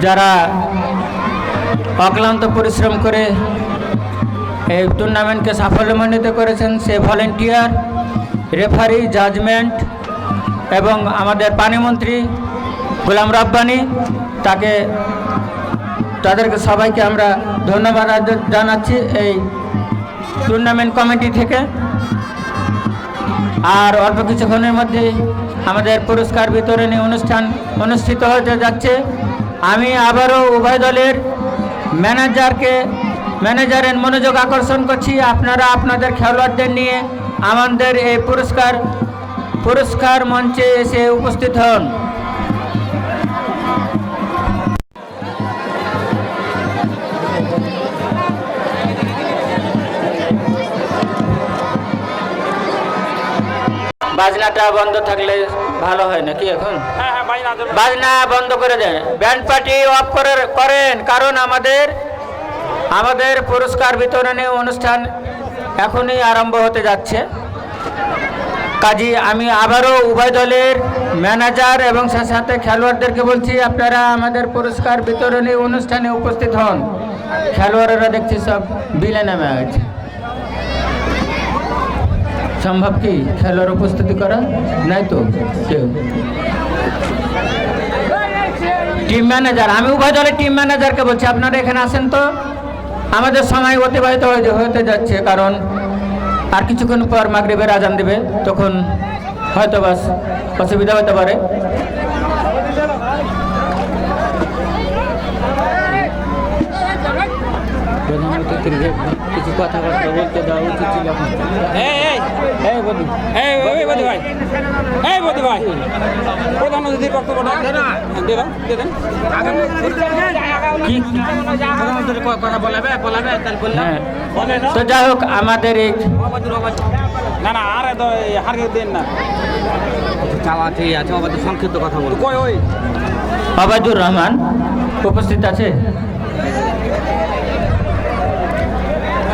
যারা অক্লান্ত পরিশ্রম করে এই টুর্নামেন্টকে সাফল্যমণ্ডিত করেছেন, সে ভলেন্টিয়ার, রেফারি, জাজমেন্ট এবং আমাদের পানিমন্ত্রী গোলাম রাব্বানি, তাদেরকে সবাইকে আমরা ধন্যবাদ জানাচ্ছি এই টুর্নামেন্ট কমিটি থেকে। আর অল্প কিছুক্ষণের মধ্যে আমাদের পুরস্কার বিতরণী অনুষ্ঠান অনুষ্ঠিত হতে যাচ্ছে। আমি আবারও উভয় দলের ম্যানেজারের মনোযোগ আকর্ষণ করছি, আপনারা আপনাদের খেলোয়াড়দের নিয়ে আমাদের এই পুরস্কার মঞ্চে এসে উপস্থিত হন। বাজনাটা বন্ধ থাকলে ভালো হয় নাকি? এখন বাজনা বন্ধ করে দেন, ব্যান্ড পার্টি অফ করেন, কারণ আমাদের পুরস্কার বিতরণী অনুষ্ঠান এখনই আরম্ভ হতে যাচ্ছে। কাজী আমি আবারও উভয় দলের ম্যানেজার এবং সাথে খেলোয়াড়দেরকে বলছি, আপনারা আমাদের পুরস্কার বিতরণী অনুষ্ঠানে উপস্থিত হন। খেলোয়াড়েরা দেখছি সব বিলে নেমে আছে। সম্ভব কি খেলোয়াড় উপস্থিতি করা? নাই তো কেউ। টিম ম্যানেজার, আমি উভয় দলের টিম ম্যানেজারকে বলছি, আপনারা এখানে আসেন তো। আমাদের সময় অতিবাহিত হতে যাচ্ছে, কারণ আর কিছুক্ষণ পর মাগরিবের আজান দেবে, তখন হয়তো বাস অসুবিধা হতে পারে। কিছু কথাবার্তা বলতে দেওয়া উচিত ছিল। প্রধানমন্ত্রীর বক্তব্য কথা বলাবে। তো যাই হোক, আমাদের এই সংক্ষিপ্ত কথা বল। অবায়দুর রহমান উপস্থিত আছে?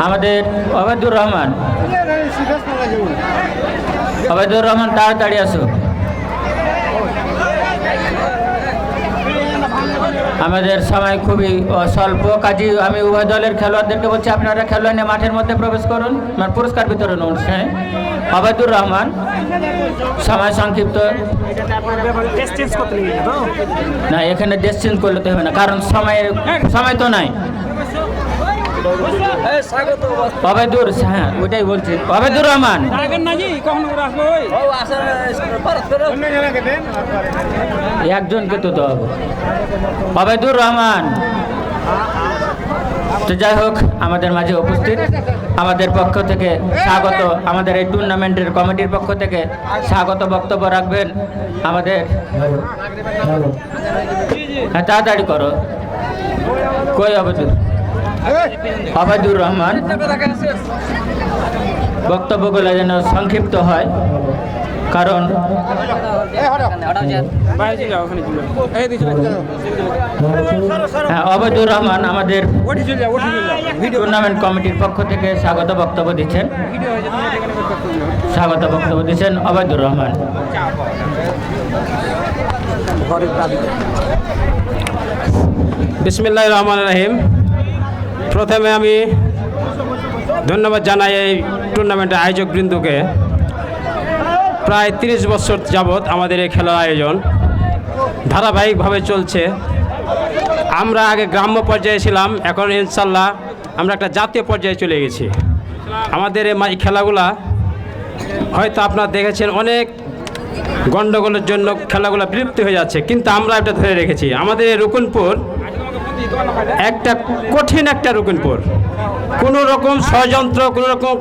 আমাদের অবায়দুর রহমান তাড়াতাড়ি আসো। আমাদের সময় খুবই স্বল্প, কাজী আমি উভয় দলের খেলোয়াড়দেরকে বলছি, আপনারা খেলোয়াড় নিয়ে মাঠের মধ্যে প্রবেশ করুন পুরস্কার বিতরণ অনুষ্ঠানে। অবায়দুর রহমান, সময় সংক্ষিপ্ত। না, এখানে ড্রেস চেঞ্জ করলে তো হবে না, কারণ সময় তো নাই। অবায়দুর, হ্যাঁ ওইটাই বলছি, অবায়দুর রহমান। একজনকে তো দেওয়া হবে। অবায়দুর রহমান। তো যাই হোক, আমাদের মাঝে উপস্থিত, আমাদের পক্ষ থেকে স্বাগত, আমাদের এই টুর্নামেন্টের কমিটির পক্ষ থেকে স্বাগত বক্তব্য রাখবেন আমাদের। হ্যাঁ, তাড়াতাড়ি করো। কই অবায়দুর রহমান, বক্তব্যগুলো যেন সংক্ষিপ্ত হয়, কারণ অবায়দুর রহমান আমাদের টুর্নামেন্ট কমিটির পক্ষ থেকে স্বাগত বক্তব্য দিচ্ছেন। অবায়দুর রহমান। বিসমিল্লাহির রহমানির রহিম। প্রথমে আমি ধন্যবাদ জানাই এই টুর্নামেন্টের আয়োজকবৃন্দকে। প্রায় 30 বছর যাবৎ আমাদের এই খেলার আয়োজন ধারাবাহিকভাবে চলছে। আমরা আগে গ্রাম্য পর্যায়ে ছিলাম, এখন ইনশাল্লাহ আমরা একটা জাতীয় পর্যায়ে চলে গেছি। আমাদের এই খেলাগুলা হয়তো আপনারা দেখেছেন, অনেক গণ্ডগোলের জন্য খেলাগুলো বিলুপ্ত হয়ে যাচ্ছে, কিন্তু আমরা এটা ধরে রেখেছি। আমাদের এই রুকুনপুর একটা কঠিন রুকুনপুর, কোনো রকম ষড়যন্ত্র, কোনো রকম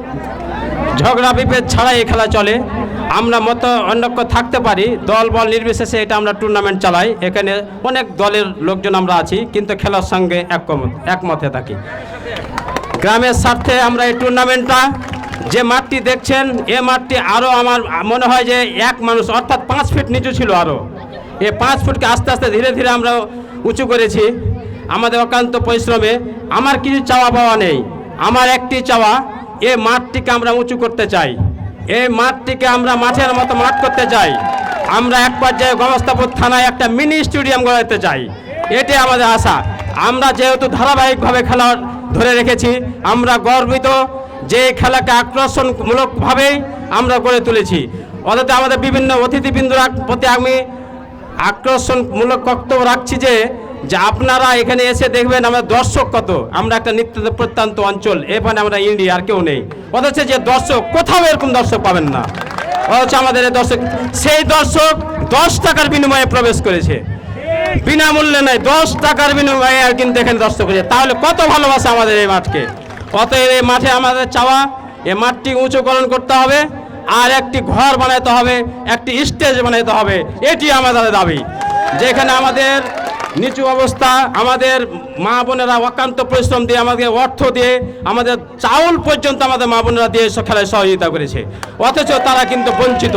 ঝগড়া বিভেদ ছাড়াই এই খেলা চলে। আমরা অন্যক্য থাকতে পারি, দল বল নির্বিশেষে এটা আমরা টুর্নামেন্ট চালাই। এখানে অনেক দলের লোকজন আমরা আছি, কিন্তু খেলার সঙ্গে একমতে থাকি। গ্রামের স্বার্থে আমরা এই টুর্নামেন্টটা, যে মাঠটি দেখছেন, এ মাঠটি আরও আমার মনে হয় যে এক মানুষ অর্থাৎ 5 ফিট নিচু ছিল, আরও এই 5 ফুটকে আস্তে আস্তে ধীরে ধীরে আমরা উঁচু করেছি আমাদের অক্লান্ত পরিশ্রমে। আমার কিছু চাওয়া পাওয়া নেই, আমার একটি চাওয়া, এই মাঠটিকে আমরা উঁচু করতে চাই, এই মাঠটিকে আমরা মাঠের মতো মাঠ করতে চাই। আমরা এক পর্যায়ে গমস্তাপুর থানায় একটা মিনি স্টেডিয়াম গড়াতে চাই, এটাই আমাদের আশা। আমরা যেহেতু ধারাবাহিকভাবে খেলা ধরে রেখেছি, আমরা গর্বিত যে খেলাকে আকর্ষণমূলকভাবেই আমরা গড়ে তুলেছি। অথচ আমাদের বিভিন্ন অতিথিবৃন্দরা প্রতি আমি আকর্ষণমূলক বক্তব্য রাখছি যে আপনারা এখানে এসে দেখবেন আমরা দর্শক কত। আমরা একটা নিত্য প্রত্যন্ত অঞ্চল, এখানে আমরা ইন্ডিয়া আর কেউ নেই, অথচ যে দর্শক কোথাও এরকম দর্শক পাবেন না। অথচ আমাদের এই দর্শক, সেই দর্শক 10 টাকার বিনিময়ে প্রবেশ করেছে, বিনামূল্যে নয়, 10 টাকার বিনিময়ে আর কিন্তু এখানে দর্শক করেছে। তাহলে কত ভালোবাসা আমাদের এই মাঠকে। অতএব এই মাঠে আমাদের চাওয়া, এই মাঠটি উঁচুকরণ করতে হবে, আর একটি ঘর বানাতে হবে, একটি স্টেজ বানাতে হবে। এটি আমাদের দাবি। যেখানে আমাদের নিচু অবস্থা, আমাদের মা বোনেরা অক্লান্ত পরিশ্রম দিয়ে, আমাদের অর্থ দিয়ে, আমাদের চাউল পর্যন্ত আমাদের মা বোনেরা দিয়ে খেলায় সহযোগিতা করেছে, অথচ তারা কিন্তু বঞ্চিত।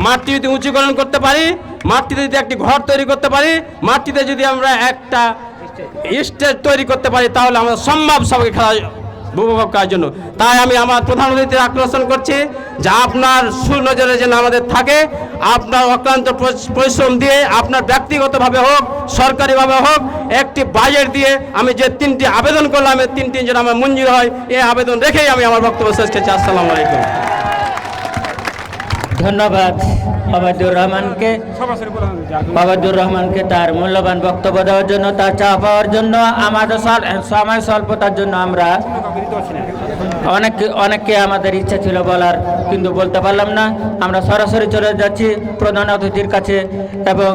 মাঠটি যদি উঁচুকরণ করতে পারি, মাঠটিতে যদি একটি ঘর তৈরি করতে পারি, মাঠটিতে যদি আমরা একটা স্টেজ তৈরি করতে পারি, তাহলে আমরা সম্ভব সবাইকে খেলা উপভোগ করার জন্য। তাই আমি আমার প্রধান অতিথির আকর্ষণ করছি যে আপনার সুনজরে যেন আমাদের থাকে, আপনার অক্লান্ত পরিশ্রম দিয়ে, আপনার ব্যক্তিগতভাবে হোক, সরকারিভাবে হোক, একটি বাজেট দিয়ে আমি যে 3টি আবেদন করলাম, এই 3টি যেন আমার মঞ্জুর হয়, এই আবেদন রেখেই আমি আমার বক্তব্য শেষ করছি। আসসালামু আলাইকুম। ধন্যবাদ ওবায়দুর রহমানকে তার মূল্যবান বক্তব্য দেওয়ার জন্য, তার চা পাওয়ার জন্য। আমাদের সময় স্বল্পতার জন্য আমরা অনেককে আমাদের ইচ্ছা ছিল বলার, কিন্তু বলতে পারলাম না। আমরা সরাসরি চলে যাচ্ছি প্রধান অতিথির কাছে, এবং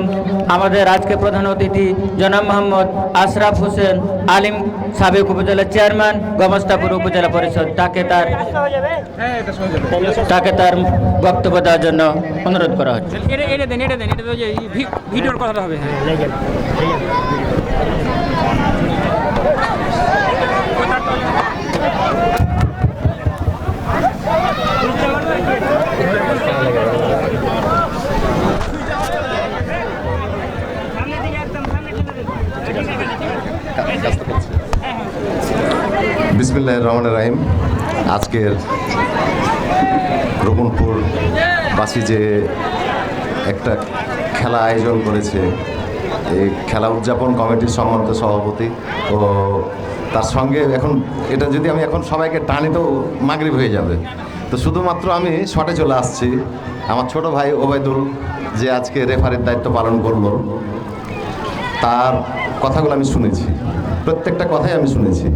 আমাদের আজকে প্রধান অতিথি জনাব মোহাম্মদ আশরাফ হোসেন আলিম, সাবেক উপজেলা চেয়ারম্যান, গমস্তাপুর উপজেলা পরিষদ, তাকে তার বক্তব্য দেওয়ার জন্য অনুরোধ করা হচ্ছে। ভিডিওর কথাটা হবে। বিসমিল্লাহির রহমানির রহিম। আজকের রূপনপুর বাসী যে একটা খেলা আয়োজন করেছে, এই খেলা উদযাপন কমিটির সম্মানিত সভাপতি ও তার সঙ্গে এখন এটা যদি আমি এখন সবাইকে টানি তো মাগরিব হয়ে যাবে, তো শুধুমাত্র আমি শটে চলে আসছি। আমার ছোট ভাই ওবায়দুল যে আজকে রেফারির দায়িত্ব পালন করলো, তার কথাগুলো আমি শুনেছি, প্রত্যেকটা কথাই আমি শুনেছি।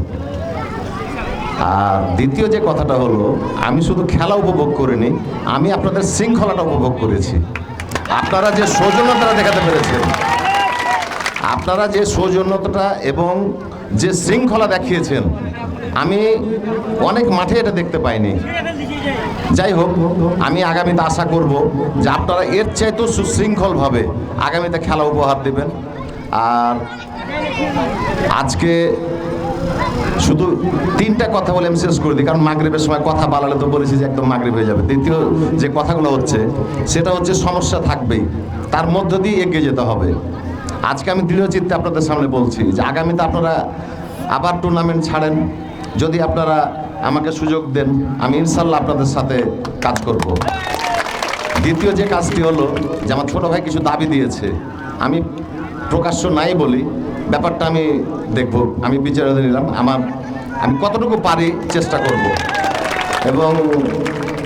আর দ্বিতীয় যে কথাটা হলো, আমি শুধু খেলা উপভোগ করিনি, আমি আপনাদের শৃঙ্খলাটা উপভোগ করেছি। আপনারা যে সৌজন্যতাটা দেখাতে পেরেছেন, আপনারা যে সৌজন্যতাটা এবং যে শৃঙ্খলা দেখিয়েছেন, আমি অনেক মাঠে এটা দেখতে পাইনি। যাই হোক, আমি আগামীতে আশা করব যে আপনারা এর চাইতেও সুশৃঙ্খলভাবে আগামীতে খেলা উপহার দেবেন। আর আজকে শুধু 3টা কথা বলে আমি শেষ করে দিই, কারণ মাগরিবের সময় কথা বাড়ালে তো বলেছি যে একদম মাগরিব হয়ে যাবে। দ্বিতীয় যে কথাগুলো হচ্ছে সেটা হচ্ছে সমস্যা থাকবেই, তার মধ্য দিয়ে এগিয়ে যেতে হবে। আজকে আমি দৃঢ় চিত্তে আপনাদের সামনে বলছি যে আগামীতে আপনারা আবার টুর্নামেন্ট ছাড়েন, যদি আপনারা আমাকে সুযোগ দেন, আমি ইনশাল্লাহ আপনাদের সাথে কাজ করব। দ্বিতীয় যে কাজটি হলো যে আমার ছোটো ভাই কিছু দাবি দিয়েছে, আমি প্রকাশ্য নাই বলি, ব্যাপারটা আমি দেখব, আমি বিচারে নিলাম, আমি কতটুকু পারি চেষ্টা করব। এবং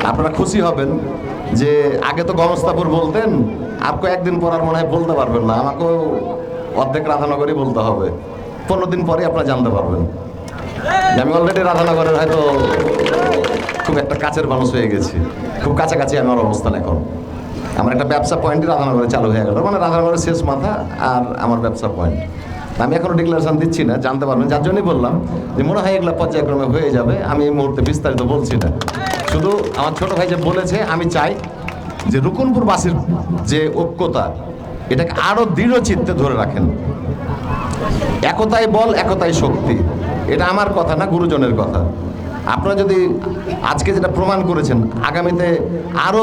আপনারা খুশি হবেন যে আগে তো গমস্তাপুর বলতেন, আর কয়েকদিন পর আর মনে হয় বলতে পারবেন না, আমাকেও অর্ধেক রাধানগরই বলতে হবে। 15 দিন পরে আপনারা জানতে পারবেন আমি অলরেডি রাধানগরের হয়তো খুব একটা কাছের মানুষ হয়ে গেছি, খুব কাছাকাছি আমার অবস্থান। এখন আমার একটা ব্যবসা পয়েন্টই রাধানগরে চালু হয়ে গেল, মানে রাধানগরের শেষ মাথা আর আমার ব্যবসা পয়েন্ট। আমি এখনও ডিক্লারেশন দিচ্ছি না, জানতে পারবেন, যার জন্যই বললাম যে মনে হয় এগুলো পর্যায়ক্রমে হয়ে যাবে। আমি এই মুহূর্তে বিস্তারিত বলছি না, শুধু আমার ছোট ভাই যে বলেছে, আমি চাই যে রূপনপুরবাসীর যে ঐক্যতা, এটাকে আরও দৃঢ় চিত্তে ধরে রাখেন। একতাই বল, একতাই শক্তি, এটা আমার কথা না, গুরুজনের কথা। আপনারা যদি আজকে যেটা প্রমাণ করেছেন, আগামীতে আরও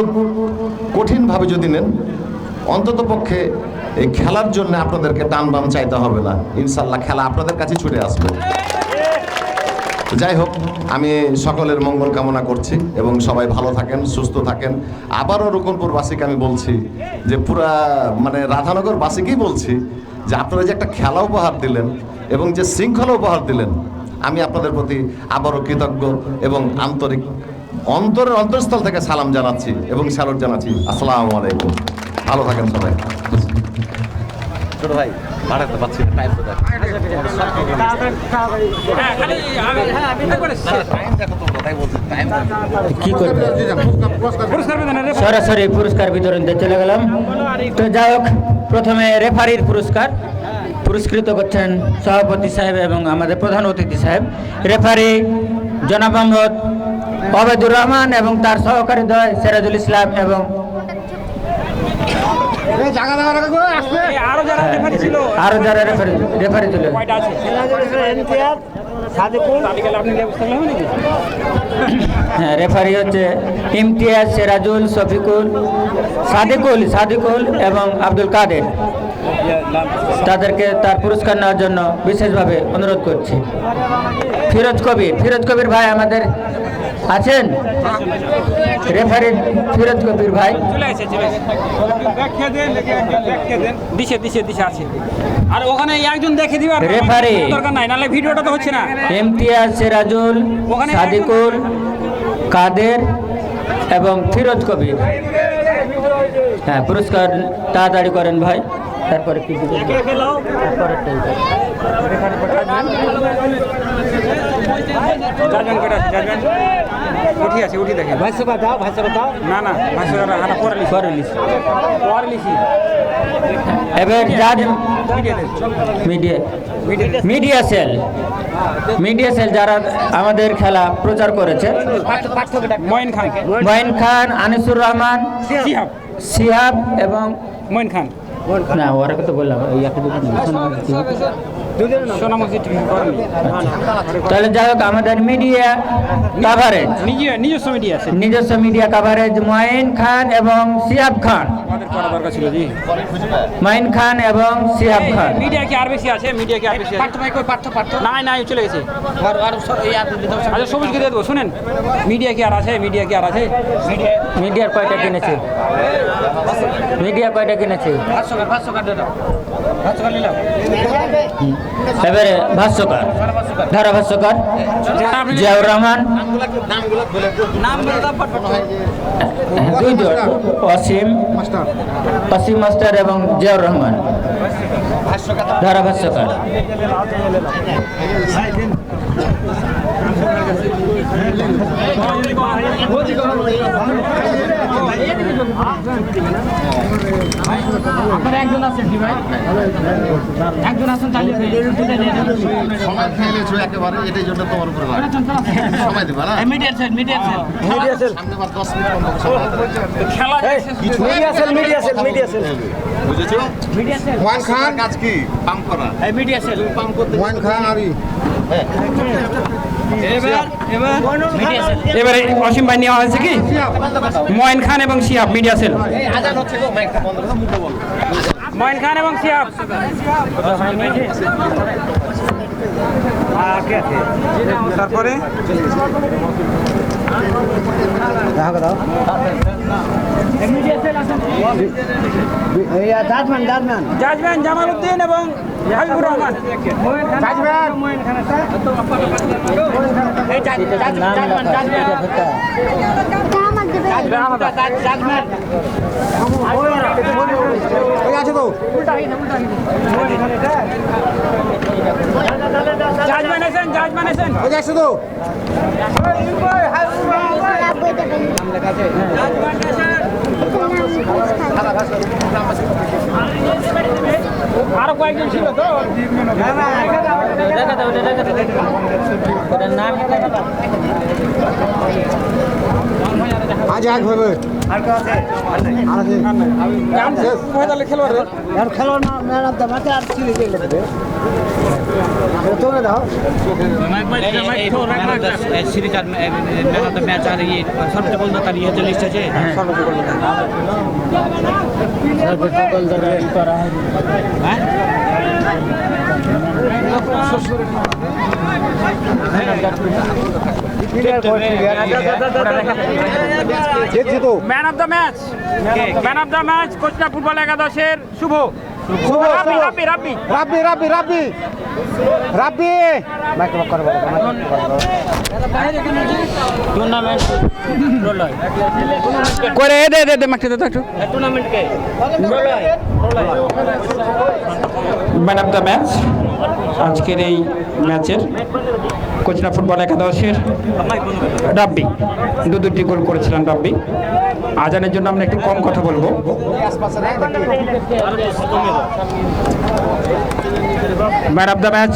কঠিনভাবে যদি নেন, অন্তত পক্ষে এই খেলার জন্য আপনাদেরকে টান বাম চাইতে হবে না, ইনশাল্লাহ খেলা আপনাদের কাছে ছুটে আসবে। যাই হোক, আমি সকলের মঙ্গল কামনা করছি এবং সবাই ভালো থাকেন, সুস্থ থাকেন। আবারও রুকনপুরবাসীকে আমি বলছি যে পুরা মানে রাধানগরবাসীকেই বলছি যে আপনারা যে একটা খেলা উপহার দিলেন এবং যে শৃঙ্খলা উপহার দিলেন, আমি আপনাদের প্রতি আবারও কৃতজ্ঞ এবং আন্তরিক অন্তরের অন্তঃস্থল থেকে সালাম জানাচ্ছি এবং স্যালুট জানাচ্ছি। আসসালামু আলাইকুম, ভালো থাকেন সবাই। ছোট ভাই ভাড়াতে পাচ্ছি না, টাইম তো দেখো। কি করবে সরাসরি পুরস্কার বিতরণ দিয়ে চলে গেলাম। তো যাই হোক, প্রথমে রেফারির পুরস্কৃত করছেন সভাপতি সাহেব এবং আমাদের প্রধান অতিথি সাহেব। রেফারি জনাব মোহাম্মদ ওবায়দুর রহমান এবং তার সহকারী দ্বয় সিরাজুল ইসলাম এবং আরো যারা রেফারি ছিল। হ্যাঁ, রেফারি হচ্ছে ইমতিয়াজ, সিরাজুল, শফিকুল, সাদিকুল এবং আব্দুল কাদের। তাদেরকে তার পুরস্কার নেওয়ার জন্য বিশেষভাবে অনুরোধ করছি। ফিরোজ কবির ভাই আমাদের আছেন, রেফারি ফিরোজ কবির ভাই। আর ওখানে একজন দেখে দিবে, রেফারি দরকার নাই, নাহলে ভিডিওটা তো হচ্ছে না। ইমতিয়াজ, সিরাজুল, সাদিকুল, কাদের এবং ফিরোজ কবির। হ্যাঁ, পুরস্কার তাড়াতাড়ি করেন ভাই, তারপরে কি উঠি আছে, উঠি দেখে না পরে লিখি। এবার জাজ মিডিয়া সেল যারা আমাদের খেলা প্রচার করেছে, মঈন খান, আনিসুর রহমান, সিহাব এবং মঈন খান। না, ওরা তো বললাম তাহলে যাই হোক, আমাদের মিডিয়া কাভারেজ, নিজস্ব মিডিয়া কাভারেজ মঈন খান এবং সিহাব খান। মঈন খান এবং সিহাব খান। মিডিয়া কি আর বেশি আছে? মিডিয়া কি আর বেশি আছে? নাই চলে গেছে। আচ্ছা, সবুজকে দিয়ে দেবো। শুনেন, মিডিয়া কি আর আছে? মিডিয়ার কয়টা কিনেছে? এবারে ভাষ্যকার, ধারাভাষ্যকার জিয়াউর রহমান, দুইজন, অসীম মাস্টার এবং জিয়াউর রহমান। ধারাভাষ্যকার একজন আছেন সময় খেয়ে গেছো একেবারে, এটাই জন্য তোমার উপরে সময় দিবা না। মিডিয়া সেল সামনে বার 10 মিনিট কম সময় খেলা মিডিয়া সেল বুঝেছো? ওয়ান খান কাজ কি পাম্প করা, এই মিডিয়া সেল পাম্প করতে ওয়ান খান আরই। এবারে অসীম ভাই নেওয়া হয়েছে কি? মঈন খান এবং সিহাব, মিডিয়া সেল। মঈন খান এবং সিহাব। তারপরে জাজম্যান জামালউদ্দিন এবং হাবিবুর রহমান। আরো কয়েকজন ছিল তো, ম্যাচ আর সর্বোচ্চ তার ইয়েতে লিস্ট আছে। ম্যান অফ দ্য ম্যাচ কোচনা ফুটবল একাদশের শুভ রাব্বি করে দে মাঠে দে তো একটু ম্যান অফ দ্য ম্যাচ আজকের এই ম্যাচের কোচনা ফুটবল একাদশের রাব্বি দুটি গোল করেছিলেন রাব্বি। আজানের জন্য আমরা একটু কম কথা বলবো। Man of the match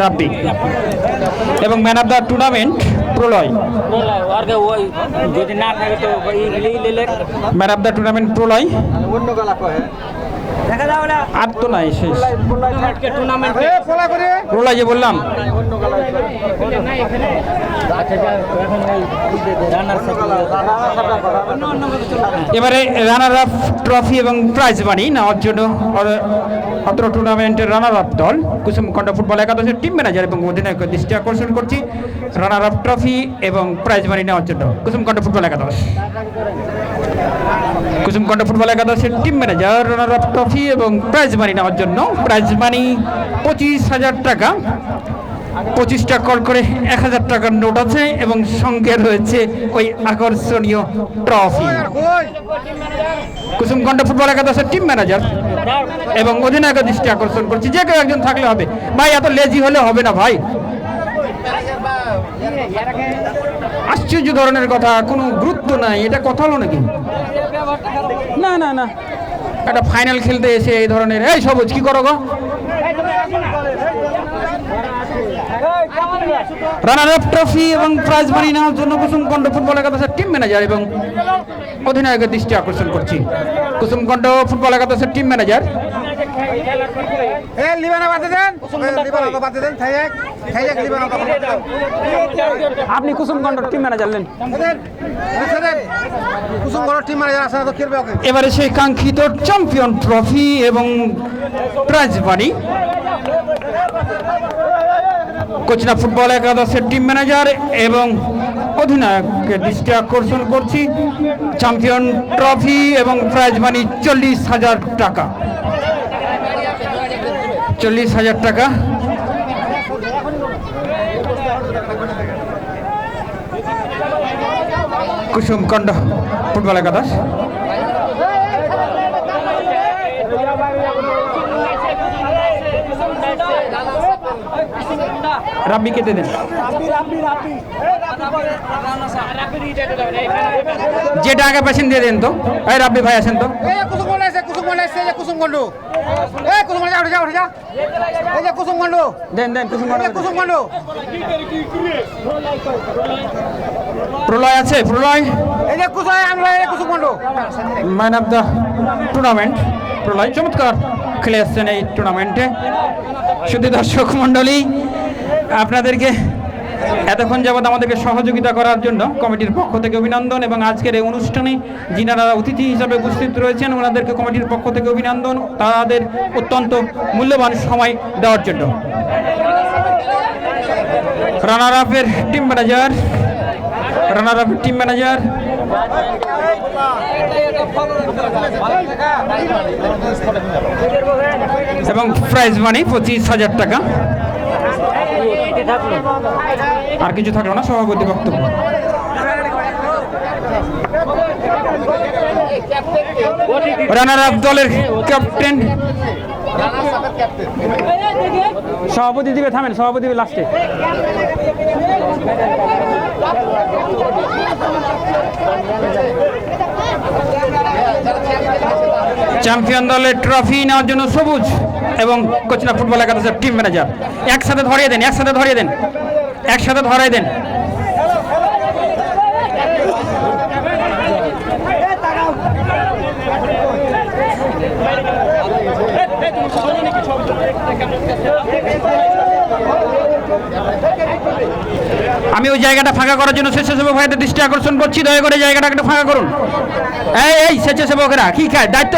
Rabbi এবং man of the tournament Pralay. Man of the tournament Pralay আর তো নাই শেষ প্রলয় যে বললাম। এবারে রানার আপ ট্রফি এবং প্রাইজ মানি নেওয়ার জন্য অত্র টুর্নামেন্টের রানার আপ দল কুসুমকণ্ঠ ফুটবল একাদশের টিম ম্যানেজার এবং অধিনায়কের দৃষ্টি আকর্ষণ করছি রানার আপ ট্রফি এবং প্রাইজ মানি নেওয়ার জন্য কুসুমকণ্ঠ ফুটবল একাদশ। কুসুমকণ্ঠ ফুটবল একাদশের team manager runner up trophy এবং প্রাইজ মানি নেওয়ার জন্য প্রাইজ মানি 25,000 টাকা। 25টা কল করে 1,000 টাকার নোট আছে এবং সঙ্গে রয়েছে ওই আকর্ষণীয় ট্রফি। কুসুমকণ্ঠ ফুটবল একাদশের টিম ম্যানেজার এবং অধিনায়কের দৃষ্টি আকর্ষণ করছি যে কেউ একজন থাকলে হবে ভাই, এত লেজি হলে হবে না ভাই। আশ্চর্য ধরনের কথা, কোনো গুরুত্ব নাই, এটা কথা হলো নাকি? না না না, একটা ফাইনাল খেলতে এসে এই ধরনের এই সবুজ কি করো গো? রানার আপ ট্রফি এবং প্রাইজ মানি নেওয়ার জন্য কুসুমকণ্ঠ ফুটবল একাদশের টিম ম্যানেজার এবং অধিনায়কের দৃষ্টি আকর্ষণ করছি। কুসুমকণ্ঠ ফুটবল একাদশের টিম ম্যানেজার আপনি কুসুমকণ্ঠ টিম ম্যানেজার নেন। এবারে সেই কাঙ্ক্ষিত চ্যাম্পিয়ন ট্রফি এবং প্রাইজ মানি কোচনা ফুটবল একাদশের টিম ম্যানেজার এবং অধিনায়কের দৃষ্টি আকর্ষণ করছি চ্যাম্পিয়ন ট্রফি এবং প্রাইজ মানি 40,000 টাকা। 40,000 টাকা। কুসুমকণ্ঠ ফুটবল একাদশ। রাব্বি কেটে দেন, যেটা আগে পেশেন দিয়ে দেন তো। এই রাব্বি ভাই আসেন তো। দেন দেন কুসুমকণ্ঠ। প্রলয় আছে, প্রলয় ম্যান অফ দ্য টুর্নামেন্ট প্রলয় চমৎকার খেলে আসছেন এই টুর্নামেন্টে। শুধু দর্শক মণ্ডলী, আপনাদেরকে এতক্ষণ যাবৎ আমাদেরকে সহযোগিতা করার জন্য কমিটির পক্ষ থেকে অভিনন্দন এবং আজকের এই অনুষ্ঠানে যিনারা অতিথি হিসাবে উপস্থিত রয়েছেন ওনাদেরকে কমিটির পক্ষ থেকে অভিনন্দন তাদের অত্যন্ত মূল্যবান সময় দেওয়ার জন্য। রানার আপের টিম ম্যানেজার এবং প্রাইজ মানি 25,000 টাকা। আর কিছু থাকলো না, সভাপতি বক্তব্য। রানার আপ দলের ক্যাপ্টেন সভাপতি দিবে, থামেন সভাপতি দিবে লাস্টে। চ্যাম্পিয়ন দলের ট্রফি নেওয়ার জন্য সবুজ এবং কোচনা ফুটবল একাদশের টিম ম্যানেজার একসাথে ধরিয়ে দেন, একসাথে ধরিয়ে দেন। আমি ওই জায়গাটা ফাঁকা করার জন্য স্বেচ্ছাসেবক ভাইদের দৃষ্টি আকর্ষণ করছি, দয়া করে জায়গাটা একটু ফাঁকা করুন। এই স্বেচ্ছাসেবকরা কি খায় দায়িত্ব,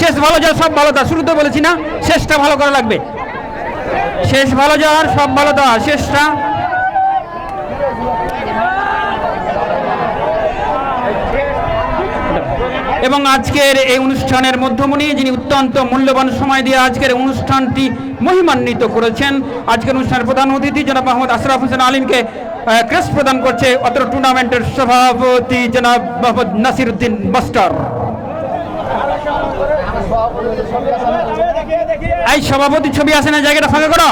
শেষ ভালো যাওয়ার সব ভালো তা শুরুতে বলেছি না, শেষটা ভালো করা লাগবে। শেষ ভালো যাওয়ার সব ভালো দেওয়া, শেষটা এবং আজকের এই অনুষ্ঠানের মধ্যমণি যিনি অত্যন্ত মূল্যবান সময় দিয়ে আজকের অনুষ্ঠানটি মহিমান্বিত করেছেন, আজকের অনুষ্ঠানের প্রধান অতিথি জনাব মোহাম্মদ আশরাফ হোসেন আলিমকে ক্রেস্ট প্রদান করছে অত্র টুর্নামেন্টের সভাপতি জনাব মোহাম্মদ নাসির উদ্দিন মাস্টার। এই সভাপতি ছবি আছে না, জায়গাটা ফাঁকা করো।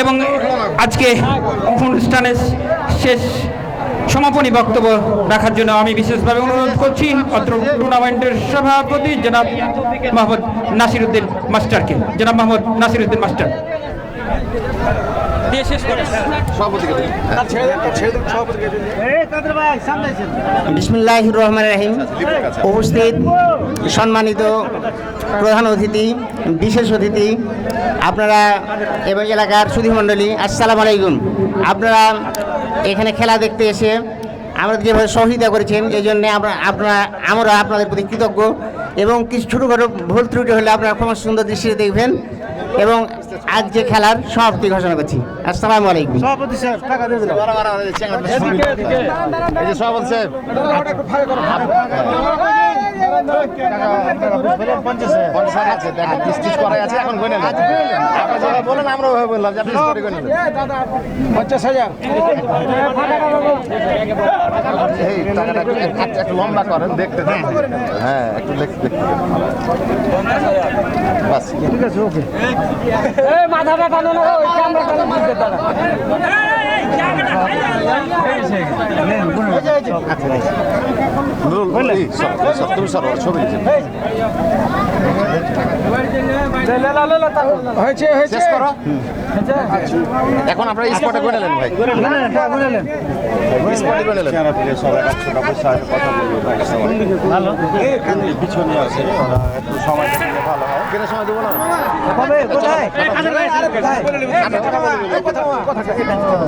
এবং আজকে অনুষ্ঠানের শেষ সমাপনী বক্তব্য রাখার জন্য আমি বিশেষভাবে অনুরোধ করছি অত্র টুর্নামেন্টের সভাপতি জনাব মোহাম্মদ নাসির উদ্দিন মাস্টারকে। জনাব মোহাম্মদ নাসির উদ্দিন মাস্টার দিয়ে শেষ করে। বিসমিল্লাহির রহমানির রহিম। উপস্থিত সম্মানিত প্রধান অতিথি, বিশেষ অতিথি, আপনারা এবং এলাকার সুধীমণ্ডলী, আসসালামু আলাইকুম। আপনারা এখানে খেলা দেখতে এসে আমরা যেভাবে সহযোগিতা করেছেন এই জন্যে আমরা আপনাদের প্রতি কৃতজ্ঞ এবং কিছু ছোটোখাটো ভুল ত্রুটি হলে আপনারা খুব সুন্দর দৃষ্টিতে দেখবেন এবং আজকে খেলার সমাপ্তি ঘোষণা করছি। আসসালামু আলাইকুম। সভাপতি সাহেব টাকা দিয়ে দিলাম। এই যে সভাপতি সাহেব এখন বলেন, আমরা বললাম যে আপনি 50,000 এই টাকাটা একটু লম্বা করেন, দেখতে দেন। হ্যাঁ, একটু দেখতে বাস, ঠিক আছে, ওকে। মাথাটা টানো না, ওই ক্যামেরাটা দিতে দাও। তুমি সর ছবি শেষ করো। এখন আপনারা স্পটে করে নেন ভাই, স্পটে করে নেন। পিছনে আছে একটু সময় ভালো হয়, কেন সময় দেবো না।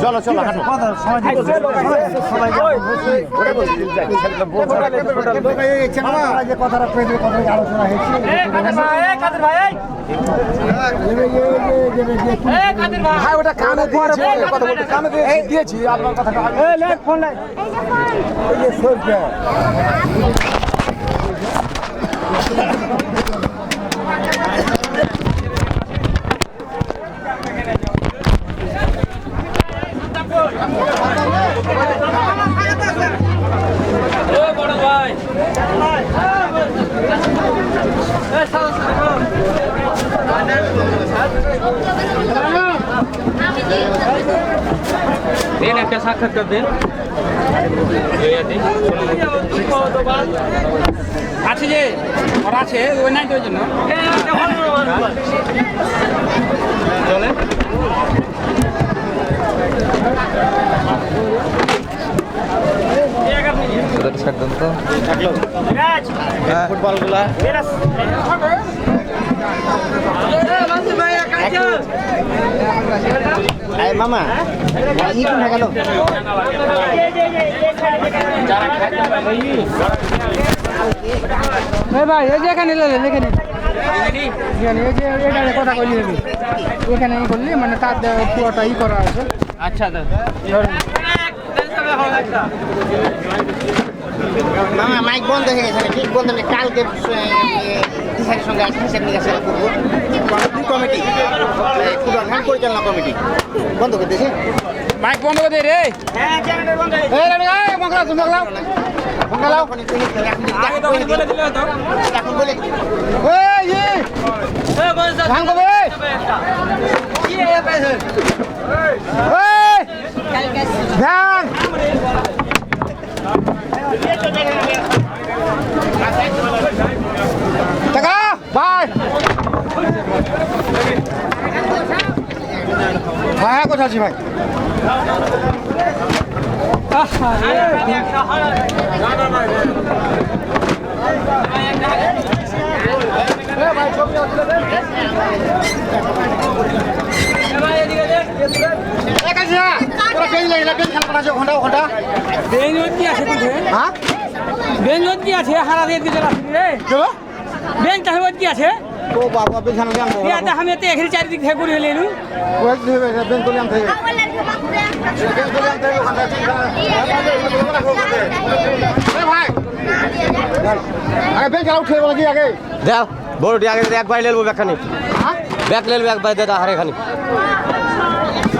চলো চলো হাঁটো। দিয়েছি আপনার কথাটা দেন একটা সাক্ষাৎকার দেন। আছে যে ওরা আছে, ওই নাই তো ওই জন্য চলে। ফুটবলগুলা মামা ই কোনটা গেল? ভাই এই যে এখানে এখানে এই যে এখানে কথা কইলি এখানে ই করলি মানে তার পুরোটা ই করা আছে। আচ্ছা মামা মাইক বন্ধ হয়ে গেছে, ঠিক বন্ধ নেই। কালকে টিচারের সঙ্গে হিসাব নিকাশ করবো। কমিটি প্রধান পরিচালনা কমিটি বন্ধ করে দিয়েছে। মাইক বন্ধ করে দে রে। হ্যাঁ কোথায় আছি ভাই? বেঞ্চ কি আছে হারা দিয়ে দিতে রে। বেঞ্চ তাহলে কি আছে? আমি এতে এখানে চারিদিক থেকে ঘুরে হলে দেখ বড়টি আগে একবার লেলবো ব্যাগখানি ব্যাগ লেলবো একবার দে হারে খানি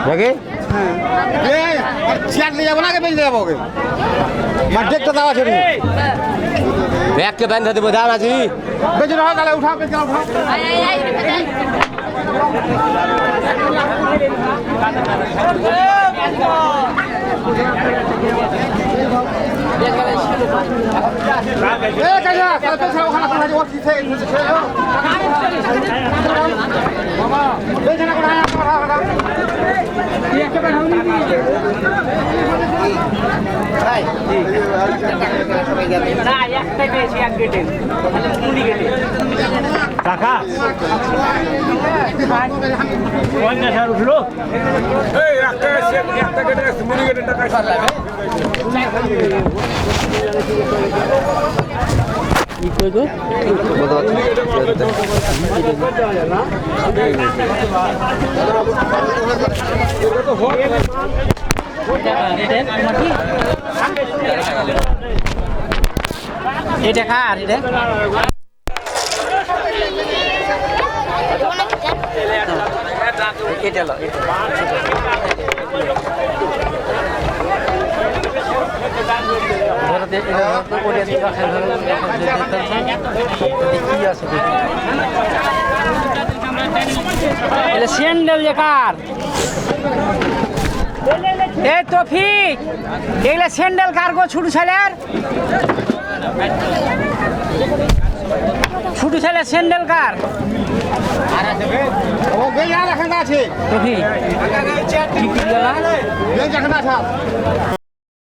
দেখি ব্যাগকে বান্ধা দেবো দাম আছি এটা কার এটা স্যান্ডেল যে কার এ তফিক এগুলা স্যান্ডেল কার গো ছোট ছেলের ছোট ছেলে স্যান্ডেল কার তফিক